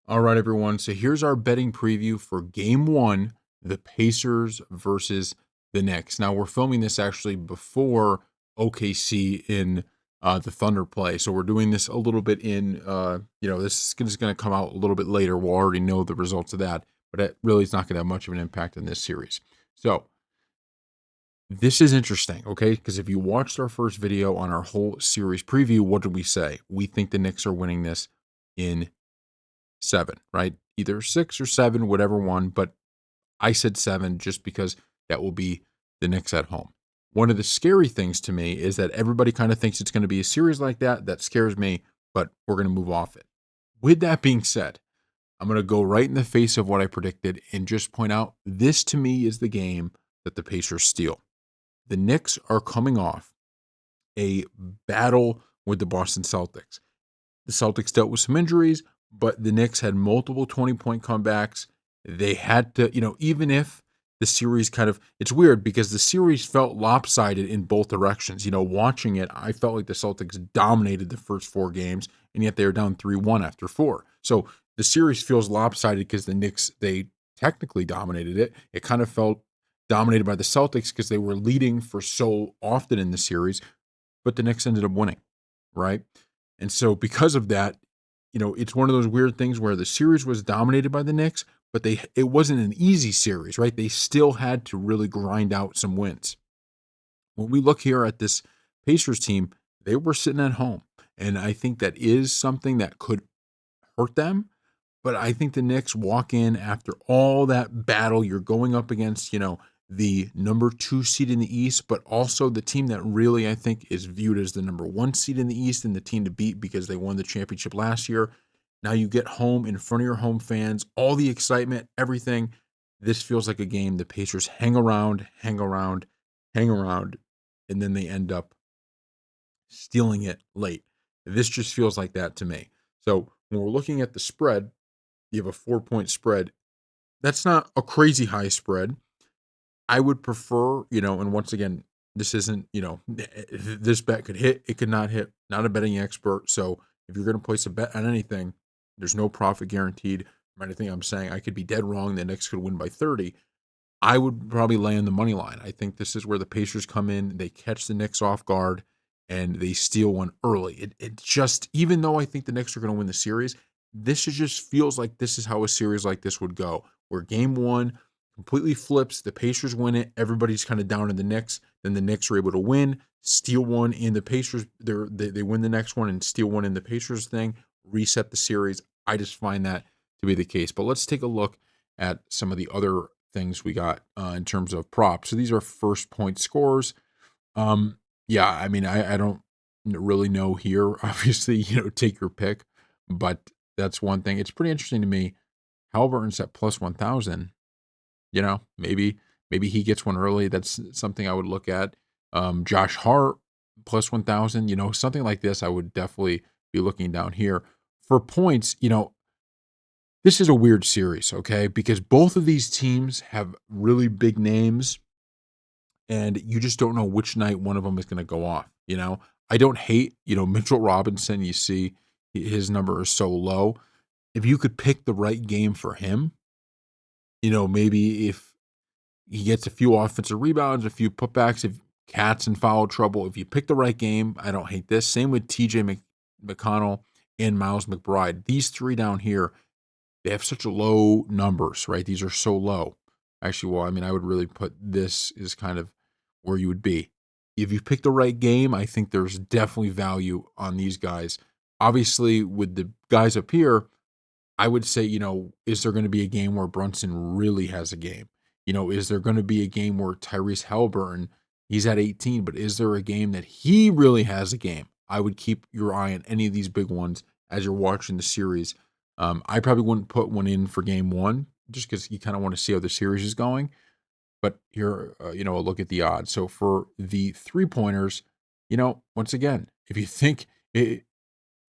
All right, everyone. So here's our betting preview for game one, the Pacers versus the Knicks. Now, we're filming this actually before OKC in the Thunder play. So we're doing this a little bit this is going to come out a little bit later. We'll already know the results of that, but it really is not going to have much of an impact in this series. So this is interesting, okay? Because if you watched our first video on our whole series preview, what did we say? We think the Knicks are winning this in seven, right? Either six or seven, whatever one. But I said seven just because that will be the Knicks at home. One of the scary things to me is that everybody kind of thinks it's going to be a series like that. That scares me, but we're going to move off it. With that being said, I'm going to go right in the face of what I predicted and just point out this to me is the game that the Pacers steal. The Knicks are coming off a battle with the Boston Celtics. The Celtics dealt with some injuries, but the Knicks had multiple 20-point comebacks. They had to, even if the series it's weird because the series felt lopsided in both directions. Watching it, I felt like the Celtics dominated the first four games, and yet they were down 3-1 after four. So the series feels lopsided because the Knicks, they technically dominated it. It kind of felt dominated by the Celtics because they were leading for so often in the series, but the Knicks ended up winning, right? And so because of that, it's one of those weird things where the series was dominated by the Knicks, but it wasn't an easy series, right? They still had to really grind out some wins. When we look here at this Pacers team, they were sitting at home. And I think that is something that could hurt them. But I think the Knicks walk in after all that battle. You're going up against, the number 2 seed in the East, but also the team that really I think is viewed as the number 1 seed in the East and the team to beat because they won the championship last year. Now you get home in front of your home fans, all the excitement, everything. This feels like a game the Pacers hang around, hang around, and then they end up stealing it late. This just feels like that to me. So when we're looking at the spread, you have a 4-point spread. That's not a crazy high spread. I would prefer, and once again, this isn't, this bet could hit, it could not hit, not a betting expert. So if you're going to place a bet on anything, there's no profit guaranteed from anything I'm saying. I could be dead wrong. The Knicks could win by 30. I would probably lay in the money line. I think this is where the Pacers come in. They catch the Knicks off guard and they steal one early. It just, even though I think the Knicks are going to win the series, just feels like this is how a series like this would go, where game one completely flips. The Pacers win it. Everybody's kind of down in the Knicks. Then the Knicks are able to win, steal one in the Pacers. They win the next one and steal one in the Pacers thing, reset the series. I just find that to be the case. But let's take a look at some of the other things we got in terms of props. So these are first point scores. Yeah, I mean, I don't really know here. Obviously, take your pick, but that's one thing. It's pretty interesting to me. Halliburton's at plus 1,000. Maybe he gets one early. That's something I would look at. Josh Hart plus 1,000. Something like this. I would definitely be looking down here for points. This is a weird series, okay? Because both of these teams have really big names, and you just don't know which night one of them is going to go off. I don't hate, Mitchell Robinson. You see his number is so low. If you could pick the right game for him, maybe if he gets a few offensive rebounds, a few putbacks, if Cat's in foul trouble, if you pick the right game, I don't hate this. Same with TJ McConnell and Miles McBride. These three down here, they have such low numbers, right? These are so low. Actually, well, I mean, I would really put this as kind of where you would be. If you pick the right game, I think there's definitely value on these guys. Obviously, with the guys up here, I would say, is there going to be a game where Brunson really has a game? Is there going to be a game where Tyrese Halliburton, he's at 18, but is there a game that he really has a game? I would keep your eye on any of these big ones as you're watching the series. I probably wouldn't put one in for game one just because you kind of want to see how the series is going. But here, a look at the odds. So for the 3-pointers, once again, if you think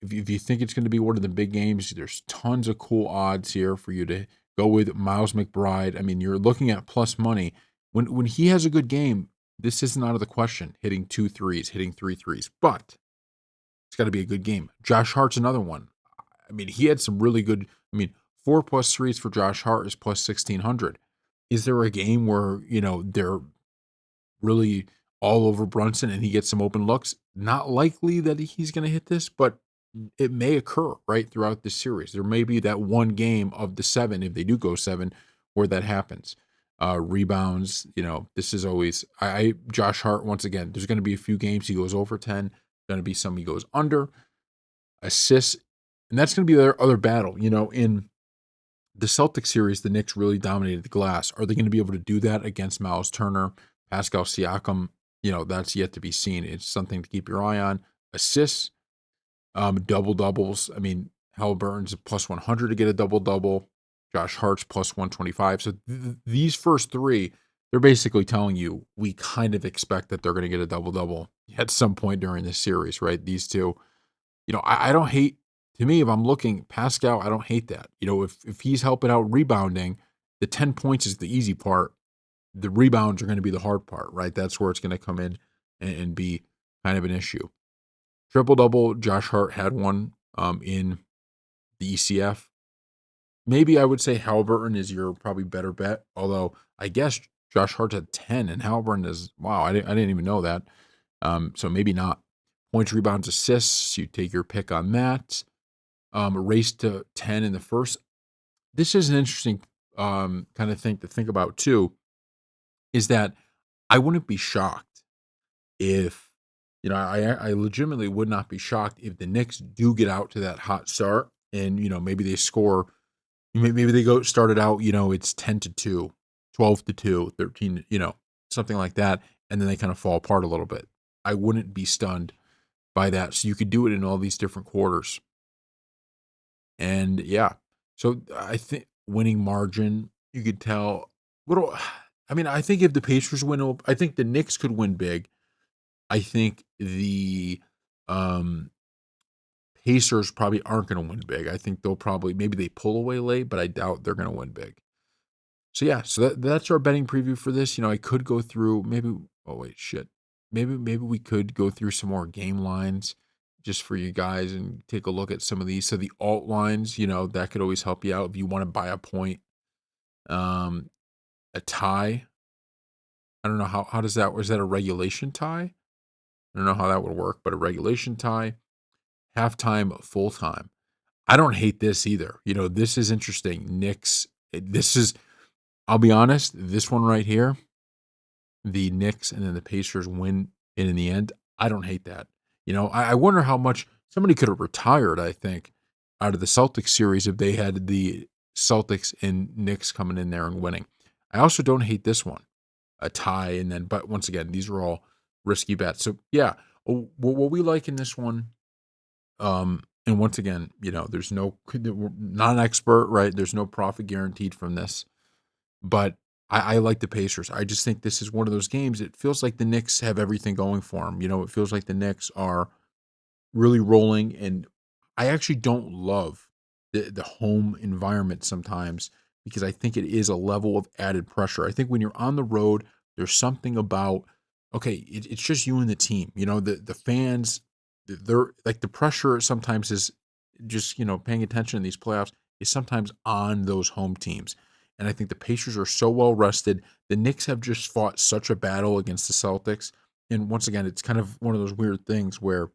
if you think it's going to be one of the big games, there's tons of cool odds here for you to go with Miles McBride. I mean, you're looking at plus money. When he has a good game, this isn't out of the question, hitting 2 threes, hitting 3 threes, but it's got to be a good game. Josh Hart's another one. I mean, he had some really good, 4 plus threes for Josh Hart is plus 1,600. Is there a game where, they're really all over Brunson and he gets some open looks? Not likely that he's going to hit this, but it may occur right throughout the series. There may be that one game of the 7, if they do go 7, where that happens. Rebounds, this is always Josh Hart, once again, there's going to be a few games he goes over 10, going to be some he goes under. Assists, and that's going to be their other battle. In the Celtics series, the Knicks really dominated the glass. Are they going to be able to do that against Miles Turner, Pascal Siakam? That's yet to be seen. It's something to keep your eye on. Assists, double doubles. I mean, Halliburton's a plus 100 to get a double double. Josh Hart's plus 125. So these first 3, they're basically telling you we kind of expect that they're going to get a double double at some point during this series, right? These two. I don't hate, to me, if I'm looking Pascal, I don't hate that. If he's helping out rebounding, the 10 points is the easy part. The rebounds are going to be the hard part, right? That's where it's going to come in and be kind of an issue. Triple-double, Josh Hart had one in the ECF. Maybe I would say Halliburton is your probably better bet, although I guess Josh Hart's at 10 and Halliburton is, wow, I didn't even know that. So maybe not. Points, rebounds, assists, you take your pick on that. Race to 10 in the first. This is an interesting kind of thing to think about too, is that I wouldn't be shocked if, I legitimately would not be shocked if the Knicks do get out to that hot start and, maybe they score, maybe they started out, it's 10-2, 12-2, 13, something like that. And then they kind of fall apart a little bit. I wouldn't be stunned by that. So you could do it in all these different quarters. And yeah, so I think winning margin, you could tell. I think if the Pacers win, I think the Knicks could win big. I think the Pacers probably aren't going to win big. I think maybe they pull away late, but I doubt they're going to win big. So yeah, so that's our betting preview for this. I could go through maybe. Oh wait, shit. Maybe we could go through some more game lines just for you guys and take a look at some of these. So the alt lines, that could always help you out if you want to buy a point. A tie. I don't know how does that, was that a regulation tie? I don't know how that would work, but a regulation tie, halftime, full time. I don't hate this either. This is interesting. Knicks, I'll be honest, this one right here, the Knicks and then the Pacers win in the end. I don't hate that. I wonder how much somebody could have retired, I think, out of the Celtics series if they had the Celtics and Knicks coming in there and winning. I also don't hate this one, a tie, but once again, these are all risky bets. So yeah, what we like in this one, and once again, there's we're not an expert, right? There's no profit guaranteed from this, but I like the Pacers. I just think this is one of those games. It feels like the Knicks have everything going for them. It feels like the Knicks are really rolling, and I actually don't love the home environment sometimes because I think it is a level of added pressure. I think when you're on the road, there's something about, okay, it's just you and the team. The fans, they're like, the pressure sometimes is just, paying attention in these playoffs is sometimes on those home teams. And I think the Pacers are so well rested. The Knicks have just fought such a battle against the Celtics. And once again, it's kind of one of those weird things where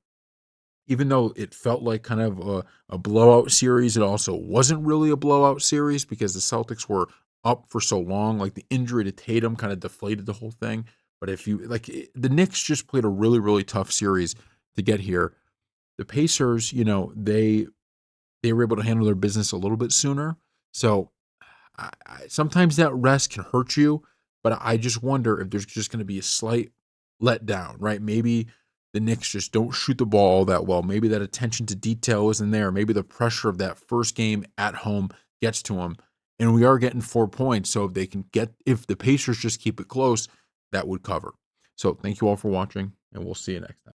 even though it felt like kind of a blowout series, it also wasn't really a blowout series because the Celtics were up for so long. Like the injury to Tatum kind of deflated the whole thing. But if you the Knicks just played a really, really tough series to get here. The Pacers, they were able to handle their business a little bit sooner. So sometimes that rest can hurt you, but I just wonder if there's just going to be a slight letdown, right? Maybe the Knicks just don't shoot the ball all that well. Maybe that attention to detail isn't there. Maybe the pressure of that first game at home gets to them. And we are getting 4 points. So if the Pacers just keep it close, that would cover. So thank you all for watching, and we'll see you next time.